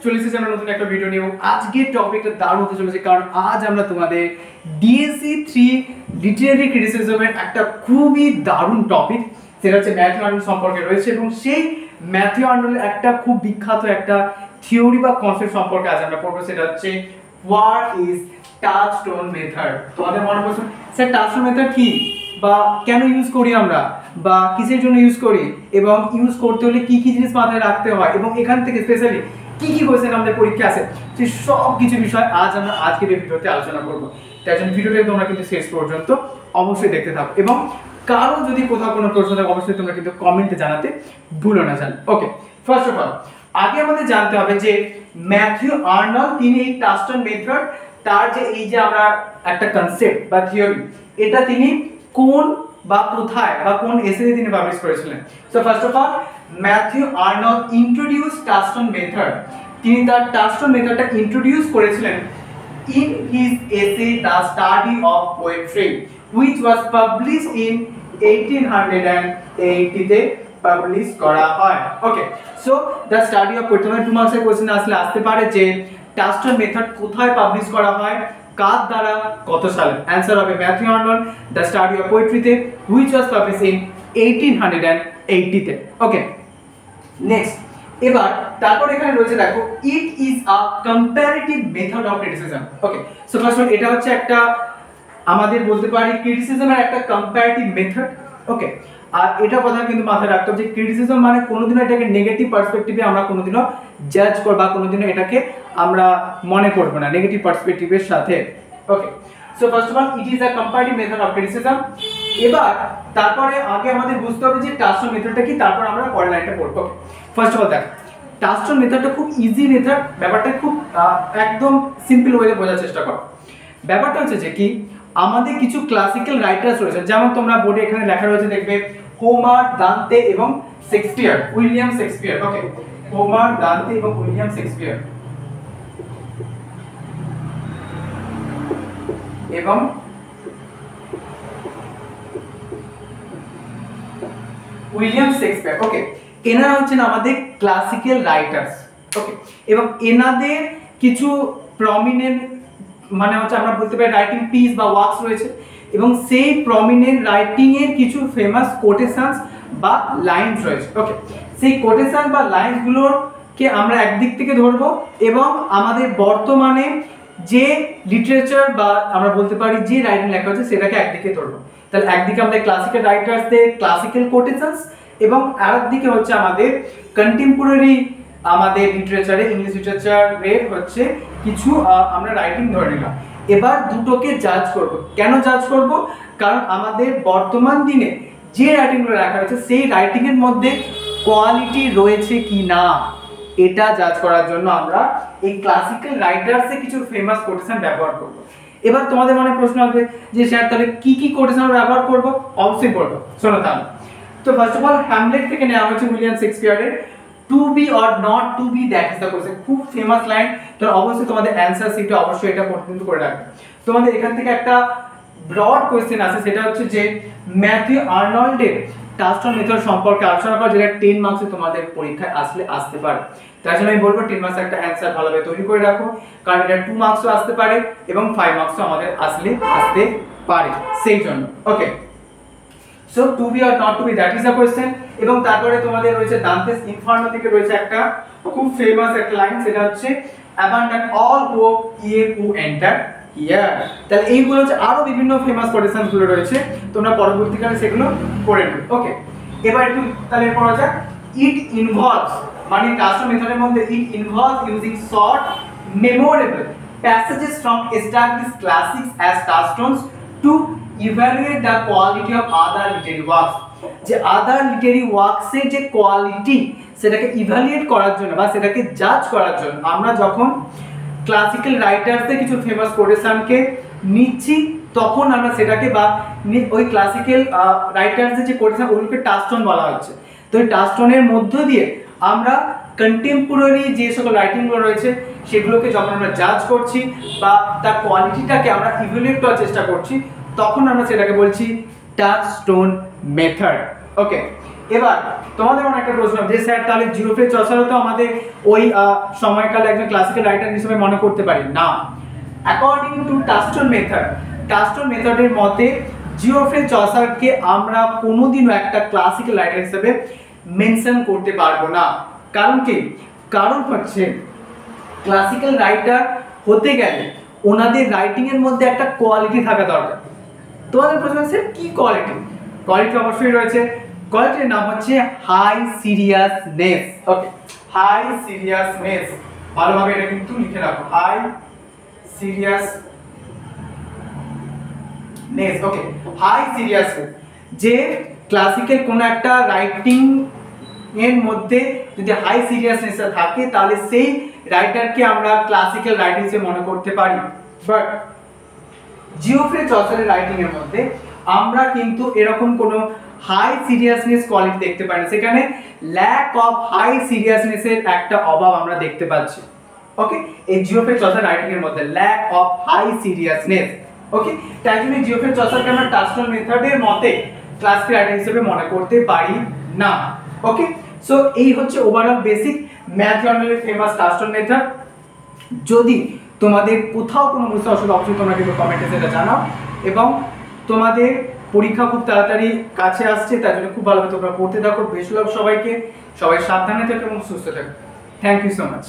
চলে এসেছি আমরা নতুন একটা ভিডিও নিয়ে। আজকের টপিকটা দারুণ হতে চলেছে, কারণ আজ আমরা তোমাদের ডিএসসি 3 লিটারারি ক্রিটিসিজমের একটা খুবই দারুণ টপিক, সেটা হচ্ছে ম্যাথিউ আর্নল্ড সম্পর্কে রয়েছে, এবং সেই ম্যাথিউ আর্নল্ডের একটা খুব বিখ্যাত একটা থিওরি বা কনসেপ্ট সম্পর্কে আজ আমরা পড়বো। সেটা হচ্ছে হোয়াট ইজ টাচস্টোন মেথড। তোমাদের মনে পড়ছে স্যার টাচস্টোন মেথড কি, বা কেন ইউজ করি আমরা, বা কিসের জন্য ইউজ করি, এবং ইউজ করতে হলে কি কি জিনিস মাথায় রাখতে হয়, এবং এখান থেকে স্পেশালি কি কি কোয়েশ্চেন আমাদের পরীক্ষা আছে, সেই সব কিছু বিষয় আজ আমরা আজকের এই ভিডিওতে আলোচনা করব। তাই জন্য ভিডিওটা তোমরা কিন্তু শেষ পর্যন্ত অবশ্যই দেখতে থাকো, এবং কারো যদি কোথাও কোনো প্রশ্ন থাকে অবশ্যই তোমরা কিন্তু কমেন্টে জানাতে ভুলো না। জান ওকে, ফার্স্ট অফ অল আগে আমাদের জানতে হবে যে ম্যাথিউ আর্নল্ড তিনি এই টাচস্টোন মেথড, তার যে এই যে আমরা একটা কনসেপ্ট বা থিওরি, এটা তিনি কোন বা কোথায় বা কোন এসেতে তিনি পাবলিশ করেছিলেন। So first of all Matthew Arnold introduce touchstone method. তিনি তার টাচস্টোন মেথডটা ইন্ট্রোডিউস করেছিলেন in his essay The Study of Poetry, which was published in 1880 তে পাবলিশ করা হয়। Okay, so the study of poetry, মানে 2 মার্কসের কোশ্চেন আসতে পারে যে টাচস্টোন মেথড কোথায় পাবলিশ করা হয়, কার দ্বারা, কত সালে। অ্যানসার হবে Matthew Arnold the study of poetry তে, which was published in 1880 তে। ওকে, নেক্সট এবার তারপর এখানে রয়েছে দেখো ইট is a comparative method of criticism. Okay, so first of এটা হচ্ছে একটা আমাদের বলতে পারি ক্রিটিসিজমের একটা কম্পারেটিভ মেথড। ওকে, আর এটা কথা কিন্তু মাথায় রাখতে হবে যে ক্রিটিসিজম মানে কোনোদিনও এটাকে নেগেটিভ পার্সপেক্টিভে আমরা কোনোদিনও জাজ করব, বা কোনোদিনও এটাকে আমরা মনে করব না নেগেটিভ পার্সপেক্টিভের সাথে। Okay, so first of all it is a comparative method of criticism. এবার তারপরে আগে আমাদের বুঝতে হবে যে টাচস্টোন মেথডটা কি, তারপর আমরা পরের লাইনটা পড়ব। ফার্স্ট অফ অল দেখ টাচস্টোন মেথডটা খুব ইজি মেথড, ব্যাপারটা খুব একদম সিম্পল ওয়েতে বোঝার চেষ্টা করো। ব্যাপারটা হচ্ছে যে কি আমাদের কিছু ক্লাসিক্যাল রাইটার্স রয়েছে, যেমন তোমরা বোর্ডে এখানে লেখা রয়েছে দেখবে হোমার, দান্তে এবং শেক্সপিয়ার, উইলিয়াম শেক্সপিয়ার। ওকে, হোমার, দান্তে এবং উইলিয়াম শেক্সপিয়ার এবং উইলিয়াম শেক্সপিয়ার। ওকে, এনারা হচ্ছেন আমাদের ক্লাসিক্যাল রাইটার্স। ওকে, এবং এনাদের কিছু প্রমিনেন্ট মানে হচ্ছে আমরা বলতে পারি রাইটিং পিস বা ওয়ার্কস রয়েছে, এবং সেই প্রমিনেন্ট রাইটিং এর কিছু ফেমাস কোটেশনস বা লাইনস রয়েছে। ওকে, সেই কোটেশন বা লাইনস গুলোকে আমরা একদিক থেকে ধরবো, এবং আমাদের বর্তমানে যে লিটারেচার বা আমরা বলতে পারি যে রাইটিং লেখা হচ্ছে সেটাকে একদিকে ধরবো। তাহলে একদিকে আমাদের ক্লাসিক্যাল রাইটার্সদের ক্লাসিক্যাল কোটেশনস, এবং আরেকদিকে হচ্ছে আমাদের কন্টেম্পোরারি আমাদের লিটারেচারে ইংলিশ লিটারেচারের হচ্ছে কিছু আমরা রাইটিং ধরে নিলাম। এবার দুটোকে জাজ করব। কেন জাজ করব? কারণ আমাদের বর্তমান দিনে যে রাইটিংগুলো লেখা হয়েছে সেই রাইটিংয়ের মধ্যে কোয়ালিটি রয়েছে কি না, এটা জাজ করার জন্য আমরা এই ক্লাসিক্যাল রাইটার্সে কিছু ফেমাস কোটেশন ব্যবহার করব। এবার তোমাদের মনে প্রশ্ন আসবে যে স্যার তাহলে কি কি কোটেশন ব্যবহার করব? অবশ্যই বলবো, শোনো তাহলে। তো ফার্স্ট অফ অল হ্যামলেট থেকে নেওয়া হয়েছে উইলিয়াম শেক্সপিয়ারের to be or not to be, that is the question. খুব ফেমাস লাইন, তো অবশ্যই তোমাদের অ্যানসার শিটে অবশ্যই এটা কিন্তু করে রাখবে। তোমাদের এখান থেকে একটা ব্রড কোয়েশ্চেন আছে, সেটা হচ্ছে যে ম্যাথিউ আর্নল্ডের টাচস্টোন মেথড সম্পর্কে আলোচনা করা, যেটা 10 মার্কসে তোমাদের পরীক্ষায় আসতে পারে। তাই জন্য আমি বলবো 10 মার্কস একটা অ্যানসার ভালোভাবে তৈরি করে রাখো, কারণ এটা 2 মার্কসও আসতে পারে এবং 5 মার্কসও আমাদের আসতে পারে সেই জন্য। Okay, so to be or not to be, that is the question. এবং তারপরে তোমাদের রয়েছে দান্তেস ইনফার্নো থেকে রয়েছে একটা খুব ফেমাস একটা লাইন, সেটা হচ্ছে abandon all hope ye who enter here। তাহলে এইগুলো হচ্ছে আরো বিভিন্ন ফেমাস কোটেশনস গুলো রয়েছে, তোমরা পরবর্তীকালে সেগুলো পড়ে নেবে। ওকে, এবার একটু তাহলে পড়া যাক। ইট ইনভলভস, মানে টাচস্টোন মেথডের মধ্যে it involves using short memorable passages from established classics as touchstones to evaluate the quality of other literary works. যে আদার লিটারি ওয়ার্কসের যে কোয়ালিটি সেটাকে ইভ্যালুয়েট করার জন্য বা সেটাকে জাজ করার জন্য আমরা যখন ক্লাসিক্যাল রাইটার্সদের কিছু ফেমাস কোটেশনকে নিচ্ছি, তখন আমরা সেটাকে বা ওই ক্লাসিক্যাল রাইটার্সদের যে কোটেশন ওগুলোকে টাচস্টোন বলা হচ্ছে। তো এই টাচস্টোনের মধ্য দিয়ে আমরা কন্টেম্পোরারি যে সকল রাইটিংগুলো রয়েছে সেগুলোকে যখন আমরা জাজ করছি বা তার কোয়ালিটিটাকে আমরা ইভ্যালুয়েট করার চেষ্টা করছি, তখন আমরা সেটাকে বলছি টাচস্টোন মেথড। ওকে, এবার তোমাদের মনে একটা প্রশ্ন যে স্যার তাহলে জিওফ্রে চসারও তো আমাদের ওই সময়কালে একজন ক্লাসিক্যাল রাইটার হিসেবে মনে করতে পারি না। অ্যাকর্ডিং টু টাস্টন মেথডের মতে জিওফ্রে চসারকে আমরা কোনোদিনও একটা ক্লাসিক্যাল রাইটার হিসেবে মেনশন করতে পারবো না। কারণ কি? কারণ হচ্ছে ক্লাসিক্যাল রাইটার হতে গেলে ওনাদের রাইটিং এর মধ্যে একটা কোয়ালিটি থাকা দরকার। তোমাদের প্রশ্ন হচ্ছে কি কোয়ালিটি? কোয়ালিটি অবশ্যই রয়েছে, কোয়ালিটির নাম হচ্ছে হাই সিরিয়াসনেস। ওকে, হাই সিরিয়াসনেস, ভালোভাবে এটা কিন্তু লিখে রাখো, হাই সিরিয়াসনেস। ওকে, হাই সিরিয়াসনেস, যে ক্লাসিক্যাল কোন একটা রাইটিং এর মধ্যে যদি হাই সিরিয়াসনেস থাকে তাহলে সেই রাইটারকে আমরা ক্লাসিক্যাল রাইটার হিসেবে মনে করতে পারি। বাট জিওফ্রে চসারের রাইটিং এর মধ্যে আমরা কিন্তু এরকম কোনো হাই সিরিয়াসনেস কোয়ালিটি দেখতে পাই না, সেখানে ল্যাক অফ হাই সিরিয়াসনেসের একটা অভাব আমরা দেখতে পাচ্ছি। ওকে, এই জিওফ্রে চসার রাইটিং এর মধ্যে ল্যাক অফ হাই সিরিয়াসনেস। ওকে, তাই জন্য জিওফ্রে চসারকে আমরা টাস্টন মেথডের মতে ক্লাসিক্যাল রাইটার হিসেবে মনে করতে পারি না। ওকে, সো এই হচ্ছে ওভারঅল বেসিক ম্যাথ জার্নালের ফেমাস টাস্টন মেথড। যদি তোমাদের কোথাও কোনো বুঝতে অসুবিধা অবশ্যই তোমরা কিন্তু কমেন্টে সেটা জানাও, এবং তোমাদের পরীক্ষা খুব তাড়াতাড়ি কাছে আসছে, তার জন্য খুব ভালোভাবে তোমরা পড়তে থাকো। বেশ লাভ সবাইকে, সবাই সাবধানে থেকো এবং সুস্থ থেকো। Thank you so much.